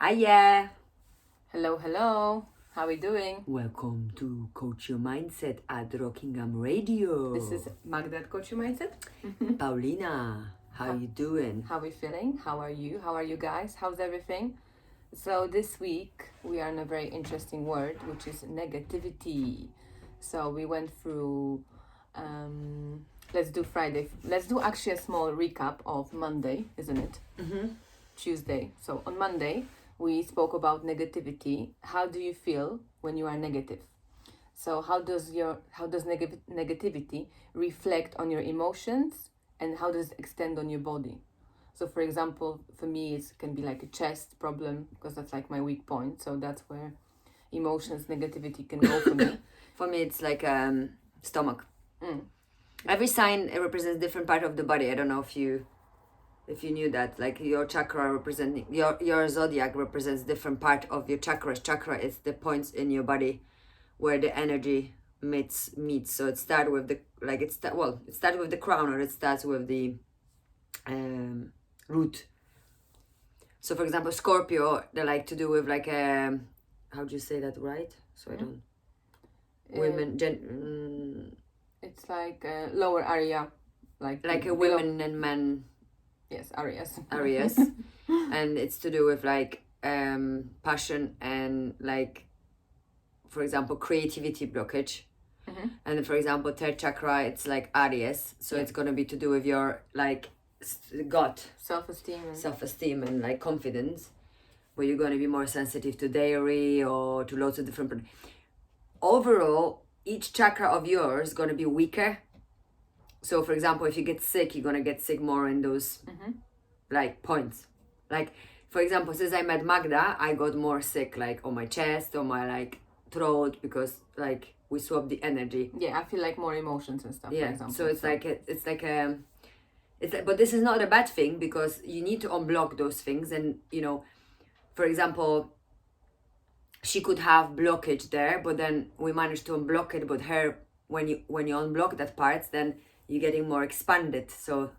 Hiya! Hello, hello. How are we doing? Welcome to Coach Your Mindset at Rockingham Radio. This is Magda at Coach Your Mindset. Paulina, how you doing? How are we feeling? How are you? How are you guys? How's everything? So this week we are in a very interesting word, which is negativity. So we went through, let's do Friday. Let's do actually a small recap of Monday, isn't it? Tuesday. So on Monday, we spoke about negativity. How do you feel when you are negative? So how does negativity reflect on your emotions, and how does it extend on your body? So for example, for me it can be like a chest problem, because that's like my weak point. So that's where emotions, negativity can go for me. For me, it's like stomach. Every sign represents different part of the body. I don't know if you knew that. Like your chakra representing your zodiac represents different part of your chakras. Chakra is the points in your body where the energy meets. So it starts with the it starts with the crown, or it starts with the root. So for example, Scorpio, they like to do with like how do you say that right? So I don't It's like a lower area, like a women and men. Yes, areas. And it's to do with like passion and like, for example, creativity blockage. And for example, third chakra, it's like Aries, so it's gonna be to do with your like God, self-esteem and like confidence, where you're gonna be more sensitive to dairy or to lots of different. Overall, each chakra of yours is gonna be weaker. So for example, if you get sick, you're gonna get sick more in those like points. Like for example, since I met Magda, I got more sick like on my chest or my like throat, because like we swap the energy. Yeah, I feel like more emotions and stuff. Yeah, for example. So it's but this is not a bad thing, because you need to unblock those things. And for example, she could have blockage there, but then we managed to unblock it. But her, when you unblock that part, then you're getting more expanded. So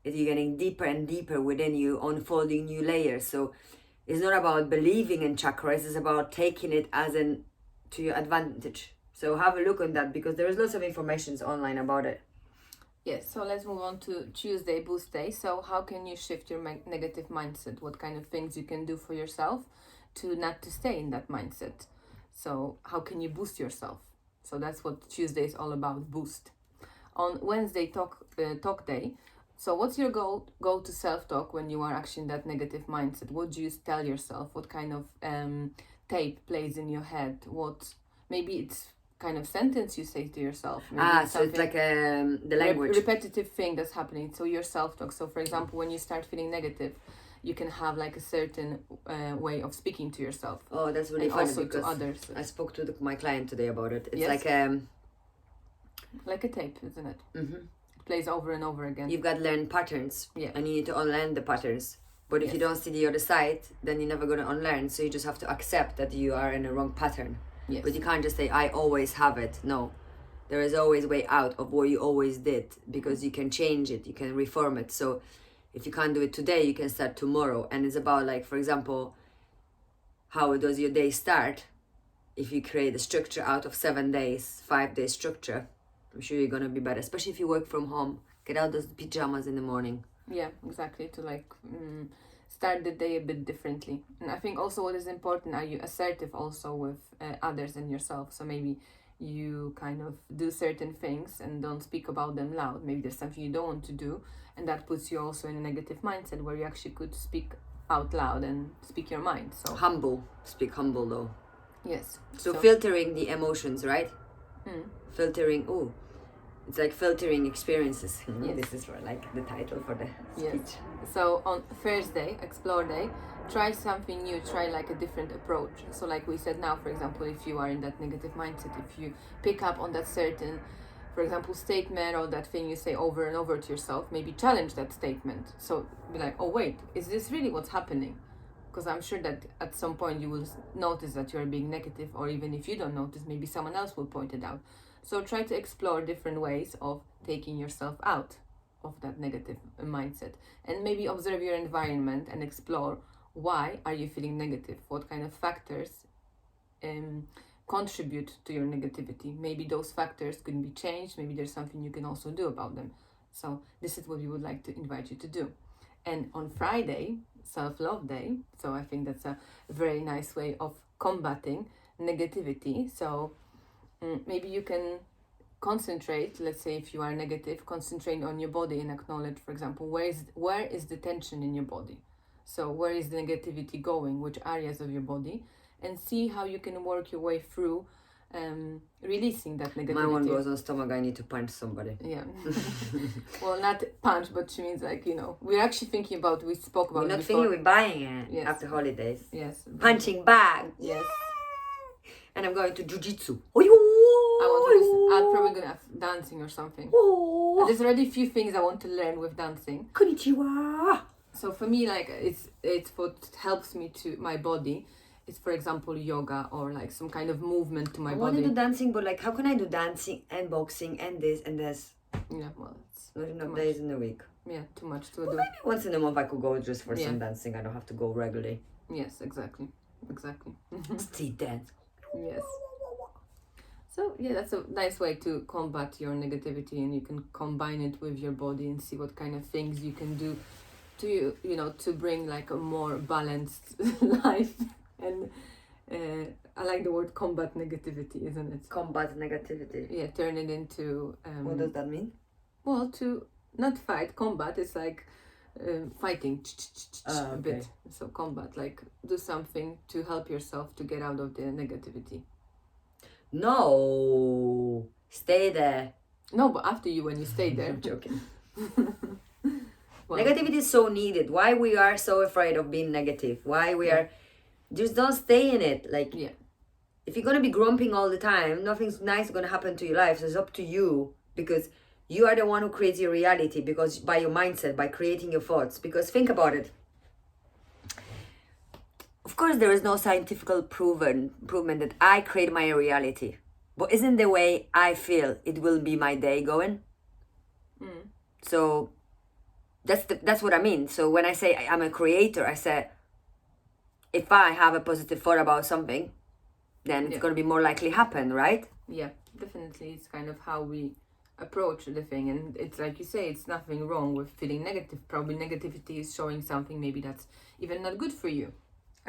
you're getting deeper and deeper within you, unfolding new layers. So it's not about believing in chakras, it's about taking it to your advantage. So have a look on that, because there is lots of information online about it. Yes, so let's move on to Tuesday, Boost Day. So how can you shift your negative mindset? What kind of things you can do for yourself to not to stay in that mindset? So how can you boost yourself? So that's what Tuesday is all about, boost. On Wednesday, talk day. So what's your go to self-talk when you are actually in that negative mindset? What do you tell yourself? What kind of tape plays in your head? What, maybe it's kind of sentence you say to yourself. Maybe so it's like the language. Repetitive thing that's happening. So your self-talk. So for example, when you start feeling negative, you can have like a certain way of speaking to yourself. Oh, that's really funny, also because to others. I spoke to my client today about it. It's like a tape, isn't it? It plays over and over again. You've got to learn patterns, and you need to unlearn the patterns. But if you don't see the other side, then you're never going to unlearn. So you just have to accept that you are in a wrong pattern. Yes. But you can't just say, I always have it. No, there is always a way out of what you always did, because you can change it, you can reform it. So if you can't do it today, you can start tomorrow. And it's about like, for example, how does your day start? If you create a structure out of 7 days, 5 day structure, I'm sure you're going to be better, especially if you work from home. Get out those pajamas in the morning. Yeah, exactly. To like start the day a bit differently. And I think also what is important, are you assertive also with others and yourself? So maybe you kind of do certain things and don't speak about them loud. Maybe there's something you don't want to do, and that puts you also in a negative mindset, where you actually could speak out loud and speak your mind. So Speak humble though. Yes. So filtering the emotions, right? Filtering, it's like filtering experiences. Yes. This is like the title for the speech. Yes. So on Thursday, Explore Day, try something new, try like a different approach. So like we said now, for example, if you are in that negative mindset, if you pick up on that certain, for example, statement or that thing you say over and over to yourself, maybe challenge that statement. So be like, oh wait, is this really what's happening? Because I'm sure that at some point you will notice that you're being negative, or even if you don't notice, maybe someone else will point it out. So try to explore different ways of taking yourself out of that negative mindset, and maybe observe your environment and explore why are you feeling negative? What kind of factors contribute to your negativity? Maybe those factors can be changed. Maybe there's something you can also do about them. So this is what we would like to invite you to do. And on Friday, Self-Love Day, so I think that's a very nice way of combating negativity. So maybe you can concentrate, let's say if you are negative, concentrate on your body and acknowledge, for example, where is the tension in your body? So where is the negativity going, which areas of your body, and see how you can work your way through releasing that negativity. My one goes on stomach, I need to punch somebody. Yeah. Well, not punch, but she means like, we're actually thinking about, we spoke about We're not it before. thinking we're buying it Yes. after holidays. Yes. Punching bag. Yes. And I'm going to jiu-jitsu. I'm probably gonna have dancing or something. There's already a few things I want to learn with dancing. Konnichiwa. So for me, like it's what helps me to my body. It's, for example, yoga or like some kind of movement to my body. I want to do dancing, but like, how can I do dancing and boxing and this and this? Yeah, well, it's not enough days in a week. Yeah, too much to do. Maybe once in a month I could go just for some dancing. I don't have to go regularly. Yes, exactly. Street dance. Yes. So yeah, that's a nice way to combat your negativity, and you can combine it with your body and see what kind of things you can do to to bring like a more balanced life. And I like the word combat negativity, isn't it? Combat negativity. Yeah, turn it into. What does that mean? Well, to not fight, combat. It's like fighting a bit. So combat, like do something to help yourself to get out of the negativity. No, stay there. No, but after you, when you stay there. I'm joking. Well, negativity is so needed. Why we are so afraid of being negative? Why we are. Just don't stay in it. Like, if you're gonna be grumping all the time, nothing's nice gonna happen to your life. So it's up to you, because you are the one who creates your reality, because by your mindset, by creating your thoughts. Because think about it. Of course, there is no scientific proven that I create my reality. But isn't the way I feel it will be my day going? So that's what I mean. So when I say I'm a creator, I say, if I have a positive thought about something, then it's going to be more likely happen, right? Yeah, definitely. It's kind of how we approach the thing. And it's like you say, it's nothing wrong with feeling negative. Probably negativity is showing something maybe that's even not good for you.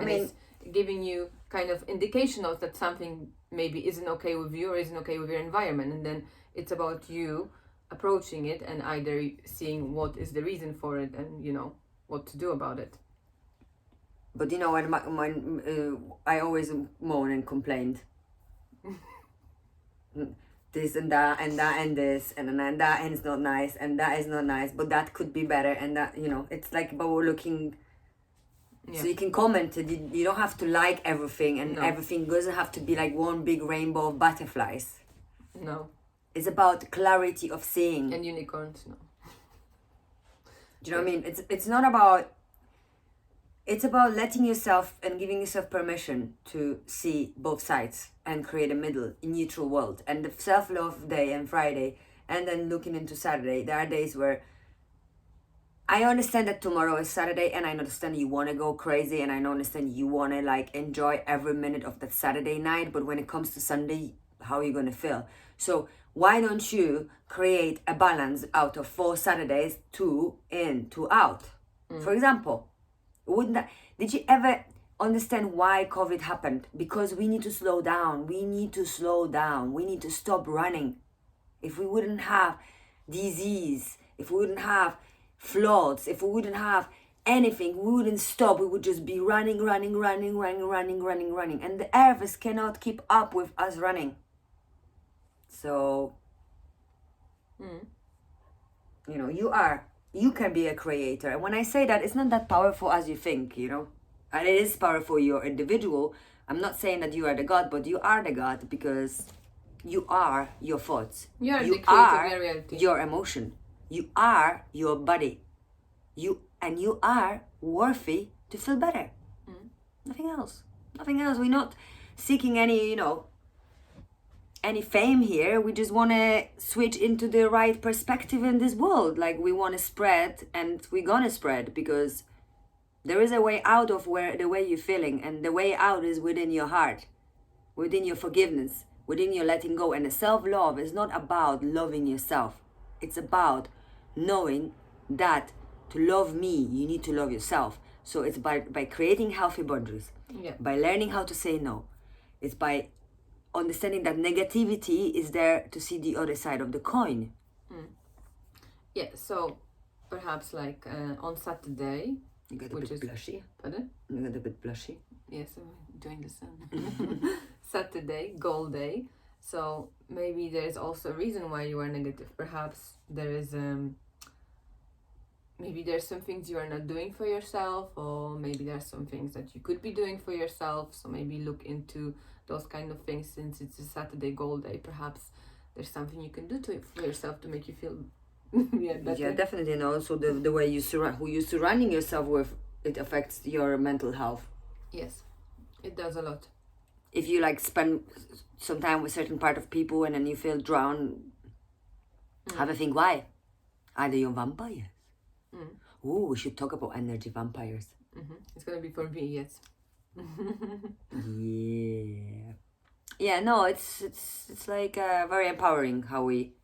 It's giving you kind of indication of that something maybe isn't okay with you or isn't okay with your environment. And then it's about you approaching it and either seeing what is the reason for it and, what to do about it. But when I always moan and complained. This and that and that and this and that, and it's not nice and that is not nice, but that could be better, and that, it's like about looking. So you can comment it. You don't have to like everything, and everything doesn't have to be like one big rainbow of butterflies. No. It's about clarity of seeing. And unicorns, no. Do you know what I mean? It's not about. It's about letting yourself and giving yourself permission to see both sides and create a middle, a neutral world. And the self-love day and Friday, and then looking into Saturday, there are days where I understand that tomorrow is Saturday, and I understand you want to go crazy, and I understand you want to like enjoy every minute of that Saturday night. But when it comes to Sunday, how are you going to feel? So why don't you create a balance out of 4 Saturdays, 2 in, 2 out? For example. Did you ever understand why COVID happened? Because we need to slow down. We need to stop running. If we wouldn't have disease, if we wouldn't have floods, if we wouldn't have anything, we wouldn't stop. We would just be running. And the earth cannot keep up with us running. So, you can be a creator. And when I say that, it's not that powerful as you think, And it is powerful, you're individual. I'm not saying that you are the God, but you are the God, because you are your thoughts. You are reality. Your emotion. You are your body. You are worthy to feel better. Nothing else. We're not seeking any fame here. We just want to switch into the right perspective in this world. Like, we want to spread, and we're gonna spread, because There is a way out of the way you're feeling, and the way out is within your heart, within your forgiveness, within your letting go. And the self-love is not about loving yourself. It's about knowing that to love me, you need to love yourself. So it's by creating healthy boundaries, by learning how to say no. It's by understanding that negativity is there to see the other side of the coin. Yeah, so perhaps like on Saturday, you got a bit blushy. Pardon? You got a bit blushy. Yes, enjoying the sun. Saturday, goal day. So maybe there's also a reason why you are negative. Perhaps there is maybe there's some things you are not doing for yourself, or maybe there's some things that you could be doing for yourself. So maybe look into those kind of things. Since it's a Saturday goal day, perhaps there's something you can do for yourself to make you feel better. Yeah, definitely. And also the way who you're surrounding yourself with, it affects your mental health. Yes, it does a lot. If you like spend some time with certain part of people and then you feel drowned, have a think why. Are they your vampires? We should talk about energy vampires. It's gonna be for me, yes. Yeah, no, it's like very empowering how we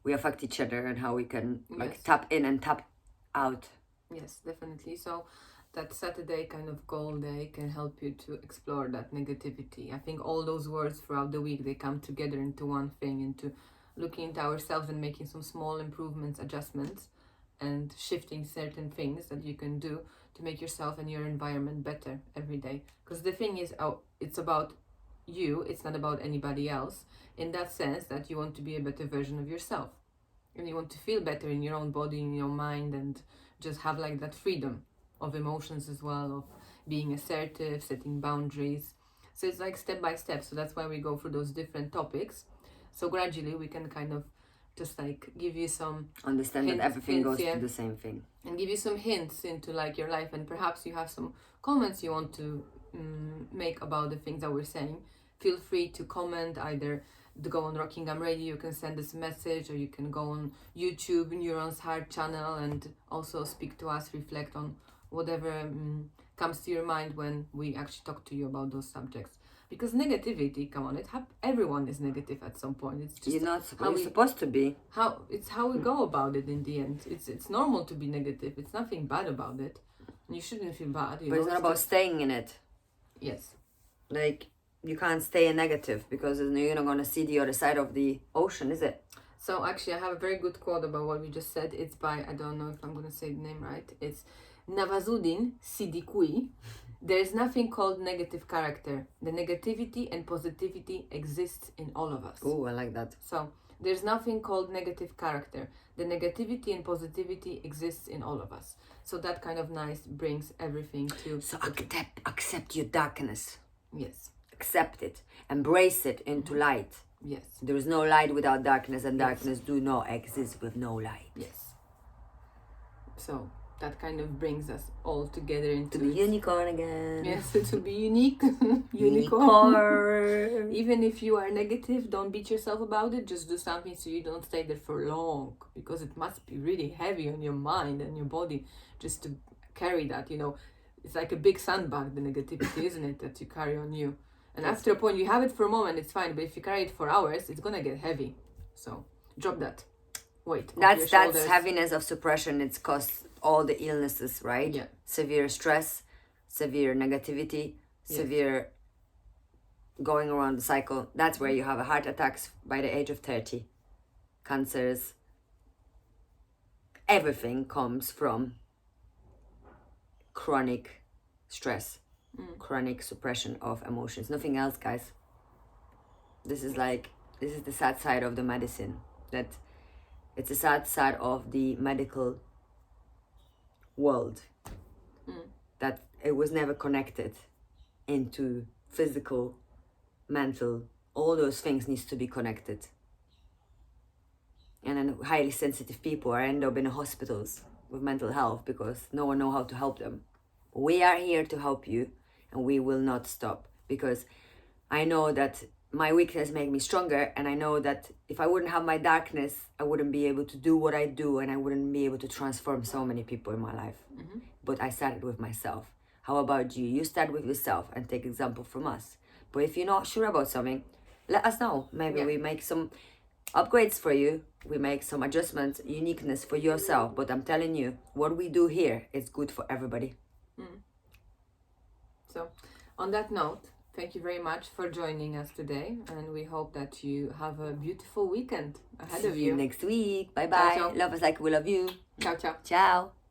affect each other and how we can like tap in and tap out. Yes, definitely. So that Saturday kind of goal day can help you to explore that negativity. I think all those words throughout the week, they come together into one thing, into looking into ourselves and making some small improvements, adjustments, and shifting certain things that you can do to make yourself and your environment better every day. Because the thing is, it's about you, it's not about anybody else, in that sense that you want to be a better version of yourself. And you want to feel better in your own body, in your mind, and just have like that freedom of emotions as well, of being assertive, setting boundaries. So it's like step by step. So that's why we go through those different topics. So gradually we can kind of just like give you some understand hints, that everything goes yeah, to the same thing, and give you some hints into like your life, and perhaps you have some comments you want to make about the things that we're saying. Feel free to comment, either to go on Rockingham Radio, you can send us a message, or you can go on YouTube, Neurons Heart channel, and also speak to us, reflect on whatever comes to your mind when we actually talk to you about those subjects. Because negativity, come on, everyone is negative at some point. It's just you're not supposed to be. How we go about it in the end. It's normal to be negative. It's nothing bad about it. You shouldn't feel bad. But it's not about staying in it. Yes. Like, you can't stay in negative because you're not going to see the other side of the ocean, is it? So actually, I have a very good quote about what we just said. It's by, I don't know if I'm going to say the name right. It's Navazuddin Siddiqui. There is nothing called negative character. The negativity and positivity exists in all of us. Oh, I like that. So there's nothing called negative character. The negativity and positivity exists in all of us. So that kind of brings everything to... So accept your darkness. Yes. Accept it. Embrace it into light. Yes. There is no light without darkness, and darkness do not exist with no light. Yes. So that kind of brings us all together into... To be unicorn again. Yes, to be unique. Unicorn. Even if you are negative, don't beat yourself about it. Just do something so you don't stay there for long. Because it must be really heavy on your mind and your body just to carry that, you know. It's like a big sandbag, the negativity, isn't it, that you carry on you. And after a point, you have it for a moment, it's fine. But if you carry it for hours, it's going to get heavy. So drop that weight. That's heaviness of suppression. It's caused all the illnesses, right? Yeah. Severe stress, severe negativity, severe going around the cycle. That's where you have a heart attacks by the age of 30. Cancers. Everything comes from chronic stress, chronic suppression of emotions. Nothing else, guys. This is the sad side of the medicine. That it's a sad side of the medical world. That it was never connected into physical, mental. All those things needs to be connected. And then highly sensitive people are end up in hospitals with mental health because no one knows how to help them. We are here to help you, and we will not stop, because I know that my weakness makes me stronger, and I know that if I wouldn't have my darkness, I wouldn't be able to do what I do, and I wouldn't be able to transform so many people in my life. but I started with myself. How about you? You start with yourself and take example from us. But if you're not sure about something, let us know. Maybe we make some upgrades for you. We make some adjustments, uniqueness for yourself. But I'm telling you, what we do here is good for everybody. So, on that note, thank you very much for joining us today, and we hope that you have a beautiful weekend ahead of See you you. next week. Bye bye. Ciao, ciao. Love us like we love you. Ciao, ciao. Ciao.